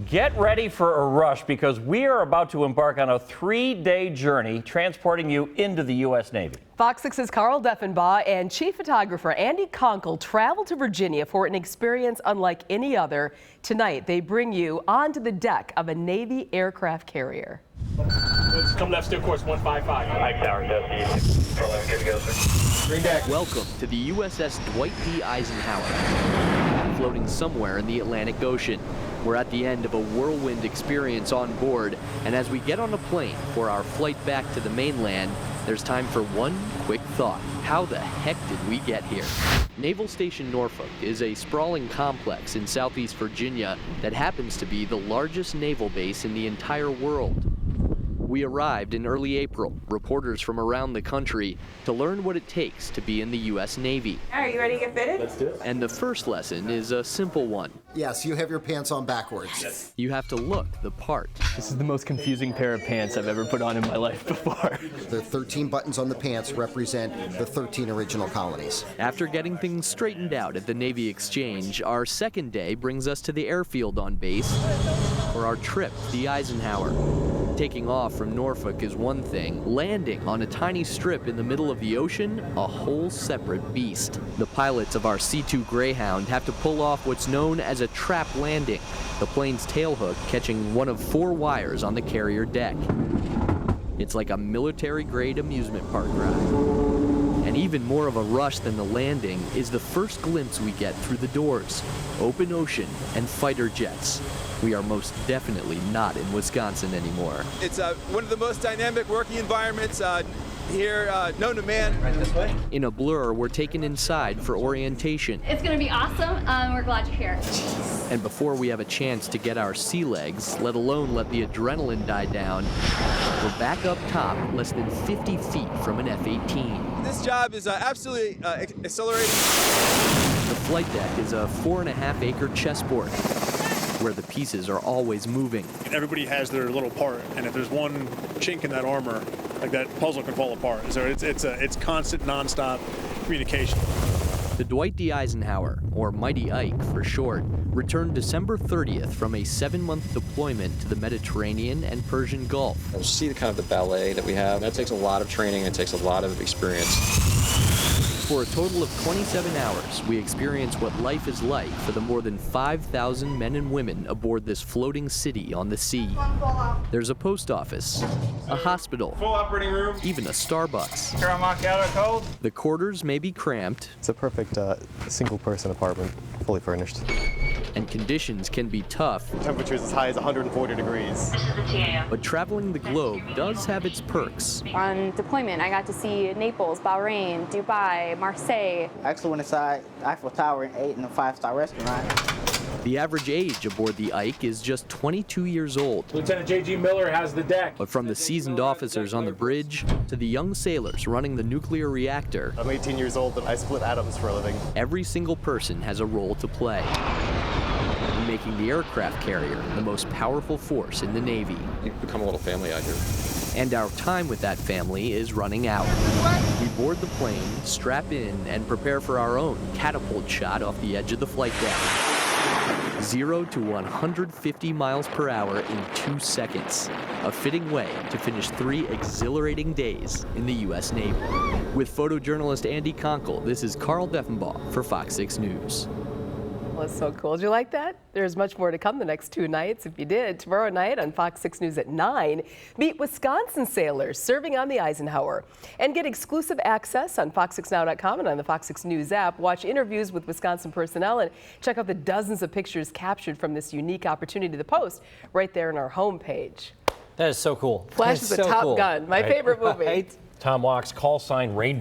Get ready for a rush because we are about to embark on a 3-day journey transporting you into the U.S. Navy. Fox 6's Carl Deffenbaugh and chief photographer Andy Konkle traveled to Virginia for an experience unlike any other. Tonight, they bring you onto the deck of a Navy aircraft carrier. Let's come left, steer course 155. Eisenhower, good to go, sir. Green deck. Welcome to the USS Dwight D. Eisenhower, floating somewhere in the Atlantic Ocean. We're at the end of a whirlwind experience on board, and as we get on a plane for our flight back to the mainland, there's time for one quick thought. How the heck did we get here? Naval Station Norfolk is a sprawling complex in southeast Virginia that happens to be the largest naval base in the entire world. We arrived in early April, reporters from around the country, to learn what it takes to be in the U.S. Navy. Are you ready to get fitted? Let's do it. And the first lesson is a simple one. Yes, you have your pants on backwards. Yes. You have to look the part. This is the most confusing pair of pants I've ever put on in my life before. The 13 buttons on the pants represent the 13 original colonies. After getting things straightened out at the Navy Exchange, our second day brings us to the airfield on base for our trip to the Eisenhower. Taking off from Norfolk is one thing. Landing on a tiny strip in the middle of the ocean, a whole separate beast. The pilots of our C-2 Greyhound have to pull off what's known as a trap landing, the plane's tailhook catching one of 4 wires on the carrier deck. It's like a military-grade amusement park ride. And even more of a rush than the landing is the first glimpse we get through the doors. Open ocean and fighter jets. We are most definitely not in Wisconsin anymore. It's one of the most dynamic working environments here known to man. Right this way. In a blur, we're taken inside for orientation. It's going to be awesome. We're glad you're here. And before we have a chance to get our sea legs, let alone let the adrenaline die down, we're back up top, less than 50 feet from an F-18. This job is absolutely accelerating. The flight deck is a 4.5-acre chessboard, where the pieces are always moving. Everybody has their little part, and if there's one chink in that armor, like that puzzle can fall apart. So it's constant, nonstop communication. The Dwight D. Eisenhower, or Mighty Ike for short, returned December 30th from a 7-month deployment to the Mediterranean and Persian Gulf. You'll see the kind of the ballet that we have. That takes a lot of training. It takes a lot of experience. For a total of 27 hours, we experience what life is like for the more than 5,000 men and women aboard this floating city on the sea. There's a post office, a hospital, Full operating room. even a Starbucks. Here I'm out of cold. The quarters may be cramped, It's a perfect single-person apartment, fully furnished. and conditions can be tough, Temperatures as high as 140 degrees. but traveling the globe does have its perks. On deployment, I got to see Naples, Bahrain, Dubai, Marseille. I actually went inside Eiffel Tower and ate in a 5-star restaurant. The average age aboard the Ike is just 22 years old. Lieutenant J.G. Miller has the deck. But from the seasoned officers on the bridge to the young sailors running the nuclear reactor, I'm 18 years old and I split atoms for a living. every single person has a role to play in making the aircraft carrier the most powerful force in the Navy. You've become a little family out here. And our time with that family is running out. We board the plane, strap in, and prepare for our own catapult shot off the edge of the flight deck. 0 to 150 miles per hour in 2 seconds. A fitting way to finish 3 exhilarating days in the U.S. Navy. With photojournalist Andy Konkle, this is Carl Deffenbaugh for Fox 6 News. Well, that's so cool. Did you like that? There's much more to come the next 2 nights. If you did, tomorrow night on Fox 6 News at 9, meet Wisconsin sailors serving on the Eisenhower and get exclusive access on fox6now.com and on the Fox 6 News app. Watch interviews with Wisconsin personnel and check out the dozens of pictures captured from this unique opportunity. The Post right there on our homepage. That is so cool. Flash is a Top Gun, my favorite movie. Right? Tom Walk's call sign Rainbow.